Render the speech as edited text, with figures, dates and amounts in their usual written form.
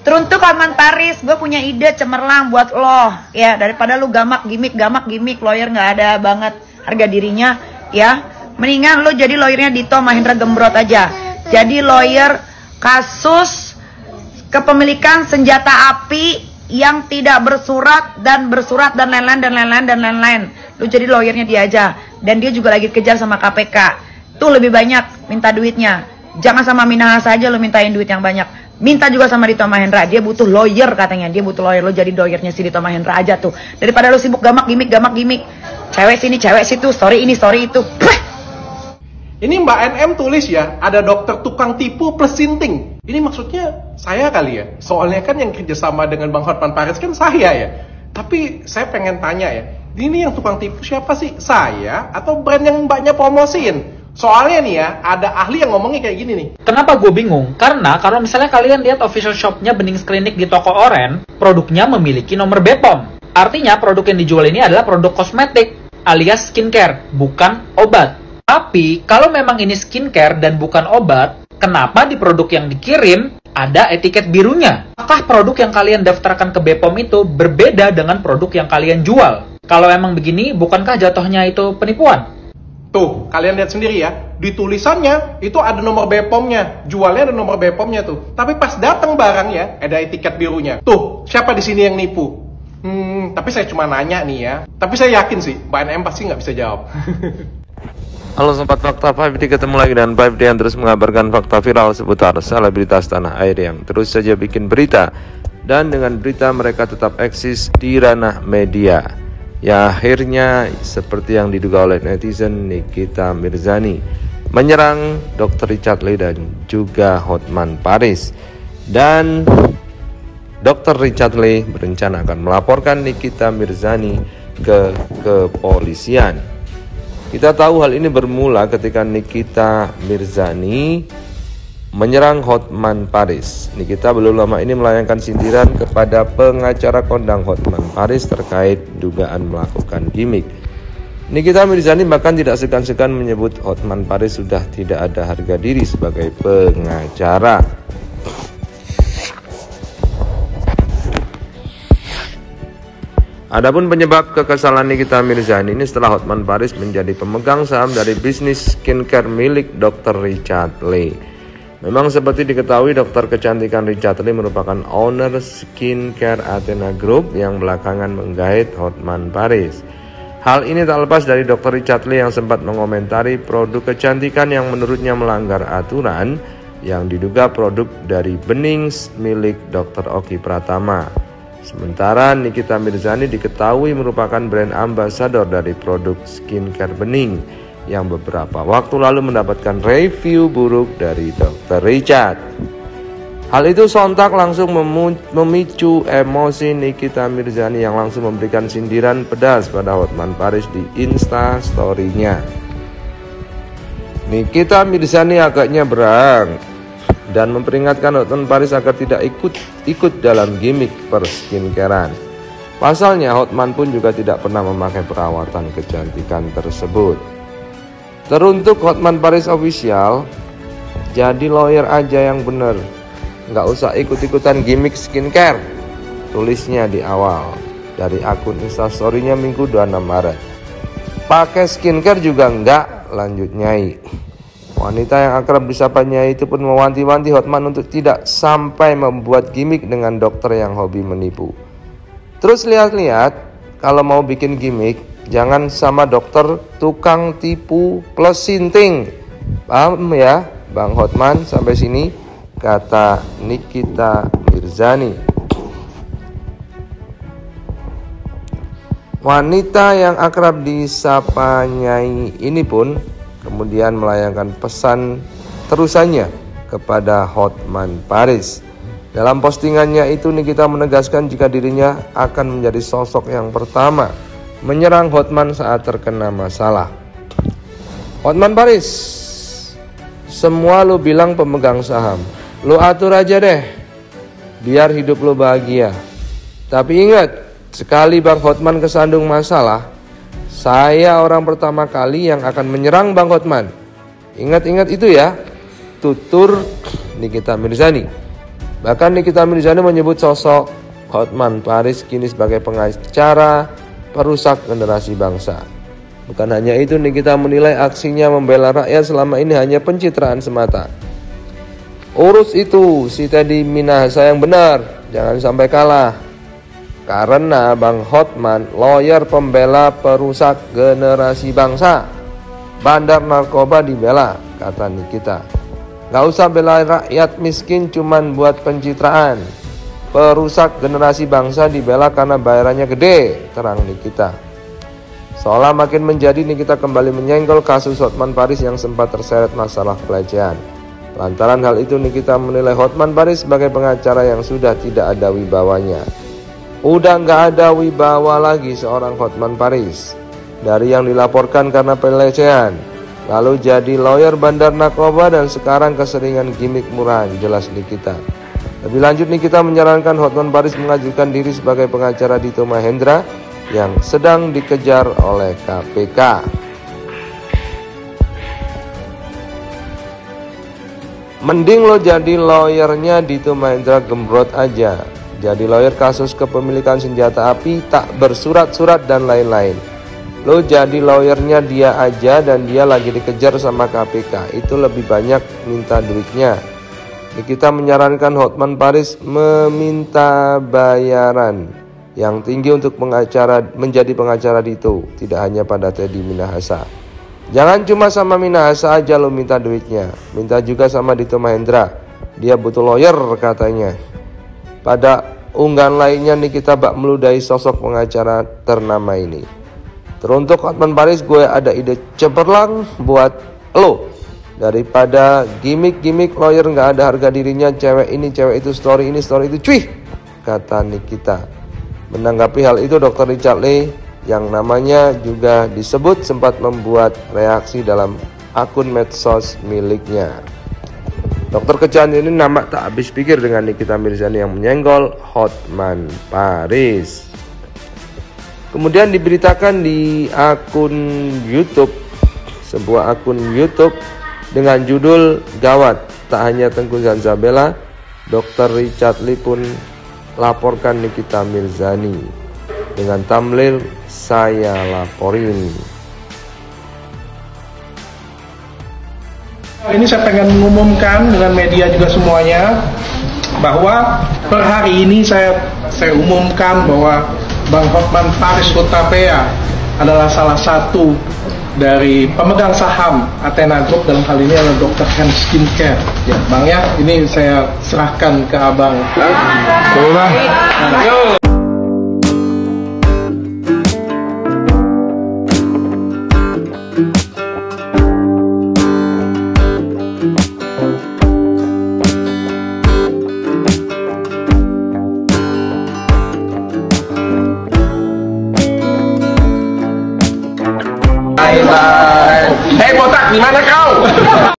Teruntuk Hotman Paris, gue punya ide cemerlang buat lo. Ya, daripada lu gamak gimmick, lawyer nggak ada banget harga dirinya, ya. Mendingan lu jadi lawyernya Dito Mahendra Gembrot aja. Jadi lawyer kasus kepemilikan senjata api yang tidak bersurat dan lain-lain. Lu jadi lawyernya dia aja. Dan dia juga lagi kejar sama KPK. Tuh lebih banyak minta duitnya. Jangan sama Minahasa aja lu mintain duit yang banyak. Minta juga sama Dito Mahendra, dia butuh lawyer katanya, dia butuh lawyer. Lo jadi lawyernya si Dito Mahendra aja tuh. Daripada lo sibuk gamak gimmick. Cewek sini, cewek situ, story ini, story itu. Ini Mbak NM tulis ya, ada dokter tukang tipu plus sinting. Ini maksudnya saya kali ya. Soalnya kan yang kerjasama dengan Bang Hotman Paris kan saya ya. Tapi saya pengen tanya ya, ini yang tukang tipu siapa sih? Saya atau brand yang mbaknya promosiin? Soalnya nih ya, ada ahli yang ngomongnya kayak gini nih. Kenapa gue bingung? Karena kalau misalnya kalian lihat official shopnya Benings Klinik di toko Oren, produknya memiliki nomor BPOM. Artinya produk yang dijual ini adalah produk kosmetik alias skincare, bukan obat. Tapi kalau memang ini skincare dan bukan obat, kenapa di produk yang dikirim ada etiket birunya? Apakah produk yang kalian daftarkan ke BPOM itu berbeda dengan produk yang kalian jual? Kalau emang begini, bukankah jatuhnya itu penipuan? Tuh, kalian lihat sendiri ya, di tulisannya itu ada nomor BPOM-nya, jualnya ada nomor BPOM-nya tuh. Tapi pas datang barangnya, ada etiket birunya. Tuh, siapa di sini yang nipu? Tapi saya cuma nanya nih ya. Tapi saya yakin sih, Mbak NM pasti nggak bisa jawab. Halo Sobat Fakta 5D, ketemu lagi dengan 5D yang terus mengabarkan fakta viral seputar selebritas tanah air yang terus saja bikin berita. Dan dengan berita mereka tetap eksis di ranah media. Ya akhirnya seperti yang diduga oleh netizen, Nikita Mirzani menyerang Dr. Richard Lee dan juga Hotman Paris. Dan Dr. Richard Lee berencana akan melaporkan Nikita Mirzani ke kepolisian. Kita tahu hal ini bermula ketika Nikita Mirzani menyerang Hotman Paris. Nikita belum lama ini melayangkan sindiran kepada pengacara kondang Hotman Paris terkait dugaan melakukan gimmick. Nikita Mirzani bahkan tidak segan-segan menyebut Hotman Paris sudah tidak ada harga diri sebagai pengacara. Adapun penyebab kekesalan Nikita Mirzani ini setelah Hotman Paris menjadi pemegang saham dari bisnis skincare milik Dr. Richard Lee. Memang seperti diketahui, dokter kecantikan Richard Lee merupakan owner skincare Athena Group yang belakangan menggait Hotman Paris. Hal ini tak lepas dari Dr. Richard Lee yang sempat mengomentari produk kecantikan yang menurutnya melanggar aturan yang diduga produk dari Benings milik Dr. Oki Pratama. Sementara Nikita Mirzani diketahui merupakan brand ambassador dari produk skincare Bening yang beberapa waktu lalu mendapatkan review buruk dari Dr. Richard. Hal itu sontak langsung memicu emosi Nikita Mirzani yang langsung memberikan sindiran pedas pada Hotman Paris di Insta story-nya. Nikita Mirzani agaknya berang dan memperingatkan Hotman Paris agar tidak ikut dalam gimmick perskincarean. Pasalnya Hotman pun juga tidak pernah memakai perawatan kecantikan tersebut. Teruntuk Hotman Paris Official, jadi lawyer aja yang bener, nggak usah ikut-ikutan gimmick skincare, tulisnya di awal dari akun instastory-nya Minggu 26 Maret. Pakai skincare juga enggak, lanjut Nyai. Wanita yang akrab disapa Nyai itu pun mewanti-wanti Hotman untuk tidak sampai membuat gimmick dengan dokter yang hobi menipu. Terus lihat-lihat, kalau mau bikin gimmick, jangan sama dokter tukang tipu plus sinting. Paham ya Bang Hotman sampai sini? Kata Nikita Mirzani. Wanita yang akrab disapa Nyai ini pun kemudian melayangkan pesan terusannya kepada Hotman Paris. Dalam postingannya itu Nikita menegaskan jika dirinya akan menjadi sosok yang pertama menyerang Hotman saat terkena masalah. Hotman Paris, semua lu bilang pemegang saham, lu atur aja deh, biar hidup lu bahagia. Tapi ingat, sekali Bang Hotman kesandung masalah, saya orang pertama kali yang akan menyerang Bang Hotman. Ingat-ingat itu ya, tutur Nikita Mirzani. Bahkan Nikita Mirzani menyebut sosok Hotman Paris kini sebagai pengacara perusak generasi bangsa. Bukan hanya itu, Nikita menilai aksinya membela rakyat selama ini hanya pencitraan semata. Urus itu si Teddy Minahasa yang benar, jangan sampai kalah. Karena Bang Hotman, lawyer pembela perusak generasi bangsa. Bandar narkoba dibela, kata Nikita. Gak usah bela rakyat miskin cuman buat pencitraan. Perusak generasi bangsa dibela karena bayarannya gede, terang Nikita. Seolah makin menjadi, Nikita kembali menyenggol kasus Hotman Paris yang sempat terseret masalah pelecehan. Lantaran hal itu, Nikita menilai Hotman Paris sebagai pengacara yang sudah tidak ada wibawanya. Udah gak ada wibawa lagi seorang Hotman Paris. Dari yang dilaporkan karena pelecehan, lalu jadi lawyer bandar narkoba, dan sekarang keseringan gimmick murahan, jelas Nikita. Lebih lanjut, Nikita menyarankan Hotman Paris mengajukan diri sebagai pengacara Dito Mahendra yang sedang dikejar oleh KPK. Mending lo jadi lawyernya Dito Mahendra Gembrot aja. Jadi lawyer kasus kepemilikan senjata api tak bersurat-surat dan lain-lain. Lo jadi lawyernya dia aja dan dia lagi dikejar sama KPK. Itu lebih banyak minta duitnya. Nikita menyarankan Hotman Paris meminta bayaran yang tinggi untuk menjadi pengacara Dito, tidak hanya pada Teddy Minahasa. Jangan cuma sama Minahasa aja lo minta duitnya, minta juga sama Dito Mahendra. Dia butuh lawyer katanya. Pada unggahan lainnya, Nikita bak meludahi sosok pengacara ternama ini. Teruntuk Hotman Paris, gue ada ide cemerlang buat lo. Daripada gimmick lawyer gak ada harga dirinya, cewek ini cewek itu, story ini story itu, cuy, kata Nikita. Menanggapi hal itu, Dr. Richard Lee yang namanya juga disebut sempat membuat reaksi dalam akun medsos miliknya. Dokter kecahan ini nama tak habis pikir dengan Nikita Mirzani yang menyenggol Hotman Paris. Kemudian diberitakan di akun YouTube, sebuah akun YouTube dengan judul Gawat, tak hanya Tengku Zanzabella, Dr. Richard Lee pun laporkan Nikita Mirzani dengan thumbnail "Saya laporin". Ini saya pengen mengumumkan dengan media juga semuanya bahwa per hari ini saya umumkan bahwa Bang Hotman Paris Hutapea adalah salah satu dari pemegang saham Athena Group, dalam hal ini adalah Dr. Hans Skincare. Ya, Bang ya, ini saya serahkan ke Abang. Bye bye. Hei botak, di mana kau?